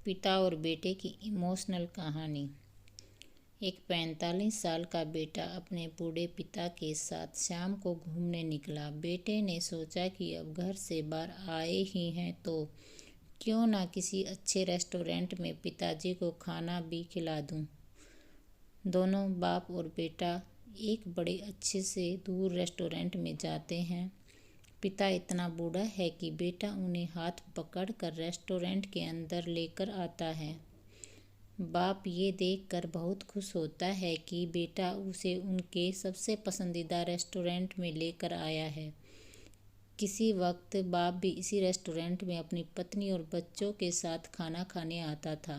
पिता और बेटे की इमोशनल कहानी। एक 45 साल का बेटा अपने बूढ़े पिता के साथ शाम को घूमने निकला। बेटे ने सोचा कि अब घर से बाहर आए ही हैं तो क्यों ना किसी अच्छे रेस्टोरेंट में पिताजी को खाना भी खिला दूं। दोनों बाप और बेटा एक बड़े अच्छे से दूर रेस्टोरेंट में जाते हैं। पिता इतना बूढ़ा है कि बेटा उन्हें हाथ पकड़कर रेस्टोरेंट के अंदर लेकर आता है। बाप ये देखकर बहुत खुश होता है कि बेटा उसे उनके सबसे पसंदीदा रेस्टोरेंट में लेकर आया है। किसी वक्त बाप भी इसी रेस्टोरेंट में अपनी पत्नी और बच्चों के साथ खाना खाने आता था।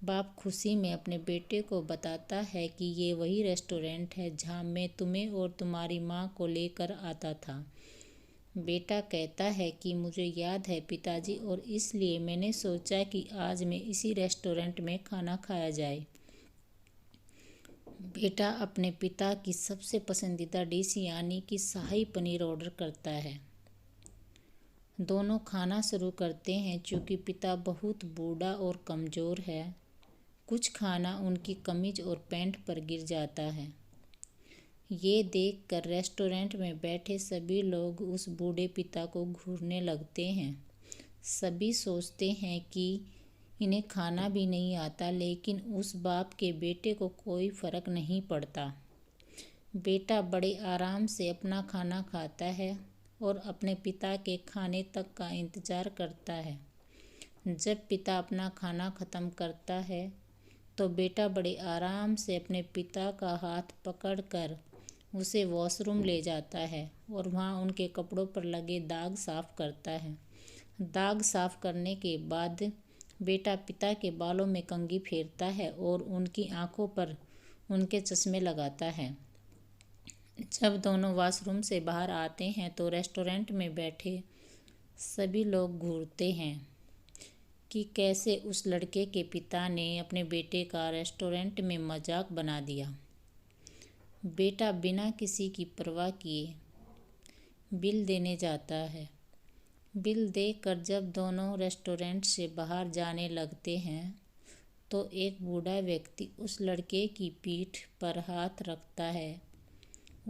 बाप खुशी में अपने बेटे को बताता है कि ये वही रेस्टोरेंट है जहाँ मैं तुम्हें और तुम्हारी माँ को लेकर आता था। बेटा कहता है कि मुझे याद है पिताजी, और इसलिए मैंने सोचा कि आज मैं इसी रेस्टोरेंट में खाना खाया जाए। बेटा अपने पिता की सबसे पसंदीदा डिश यानी कि शाही पनीर ऑर्डर करता है। दोनों खाना शुरू करते हैं। चूँकि पिता बहुत बूढ़ा और कमज़ोर है, कुछ खाना उनकी कमीज और पैंट पर गिर जाता है। ये देखकर रेस्टोरेंट में बैठे सभी लोग उस बूढ़े पिता को घूरने लगते हैं। सभी सोचते हैं कि इन्हें खाना भी नहीं आता, लेकिन उस बाप के बेटे को कोई फर्क नहीं पड़ता। बेटा बड़े आराम से अपना खाना खाता है और अपने पिता के खाने तक का इंतज़ार करता है। जब पिता अपना खाना ख़त्म करता है तो बेटा बड़े आराम से अपने पिता का हाथ पकड़कर उसे वॉशरूम ले जाता है और वहाँ उनके कपड़ों पर लगे दाग साफ करता है। दाग साफ करने के बाद बेटा पिता के बालों में कंघी फेरता है और उनकी आंखों पर उनके चश्मे लगाता है। जब दोनों वॉशरूम से बाहर आते हैं तो रेस्टोरेंट में बैठे सभी लोग घूरते हैं कि कैसे उस लड़के के पिता ने अपने बेटे का रेस्टोरेंट में मजाक बना दिया। बेटा बिना किसी की परवाह किए बिल देने जाता है। बिल देकर जब दोनों रेस्टोरेंट से बाहर जाने लगते हैं तो एक बूढ़ा व्यक्ति उस लड़के की पीठ पर हाथ रखता है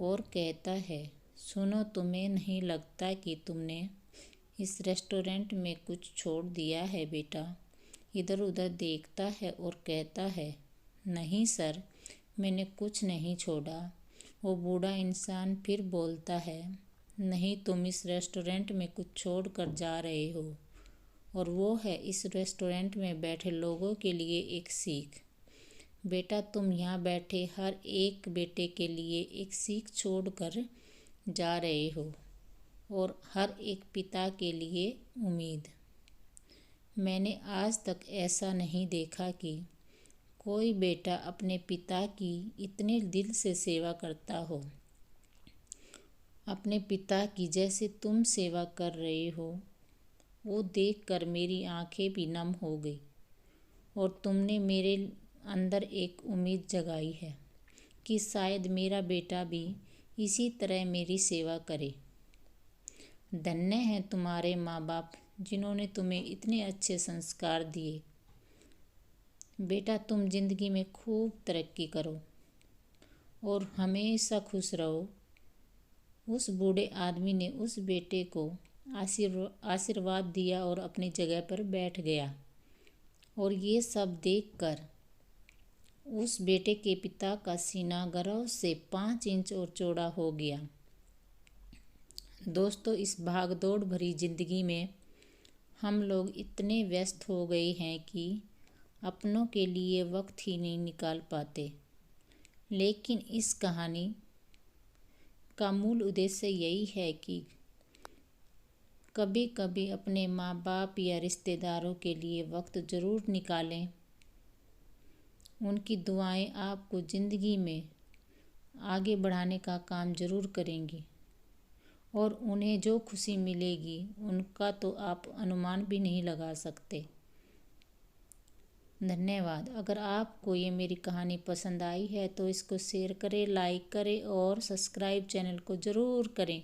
और कहता है, सुनो, तुम्हें नहीं लगता कि तुमने इस रेस्टोरेंट में कुछ छोड़ दिया है? बेटा इधर उधर देखता है और कहता है, नहीं सर, मैंने कुछ नहीं छोड़ा। वो बूढ़ा इंसान फिर बोलता है, नहीं, तुम इस रेस्टोरेंट में कुछ छोड़ कर जा रहे हो, और वो है इस रेस्टोरेंट में बैठे लोगों के लिए एक सीख। बेटा तुम यहाँ बैठे हर एक बेटे के लिए एक सीख छोड़ कर जा रहे हो, और हर एक पिता के लिए उम्मीद। मैंने आज तक ऐसा नहीं देखा कि कोई बेटा अपने पिता की इतने दिल से सेवा करता हो। अपने पिता की जैसे तुम सेवा कर रहे हो, वो देखकर मेरी आंखें भी नम हो गई, और तुमने मेरे अंदर एक उम्मीद जगाई है कि शायद मेरा बेटा भी इसी तरह मेरी सेवा करे। धन्य हैं तुम्हारे माँ बाप जिन्होंने तुम्हें इतने अच्छे संस्कार दिए। बेटा तुम जिंदगी में खूब तरक्की करो और हमेशा खुश रहो। उस बूढ़े आदमी ने उस बेटे को आशीर्वाद दिया और अपनी जगह पर बैठ गया। और ये सब देखकर उस बेटे के पिता का सीना गर्व से 5 इंच और चौड़ा हो गया। दोस्तों, इस भागदौड़ भरी जिंदगी में हम लोग इतने व्यस्त हो गए हैं कि अपनों के लिए वक्त ही नहीं निकाल पाते। लेकिन इस कहानी का मूल उद्देश्य यही है कि कभी कभी अपने माँ बाप या रिश्तेदारों के लिए वक्त ज़रूर निकालें। उनकी दुआएं आपको ज़िंदगी में आगे बढ़ाने का काम ज़रूर करेंगी, और उन्हें जो खुशी मिलेगी उनका तो आप अनुमान भी नहीं लगा सकते। धन्यवाद। अगर आपको ये मेरी कहानी पसंद आई है तो इसको शेयर करें, लाइक करें और सब्सक्राइब चैनल को ज़रूर करें।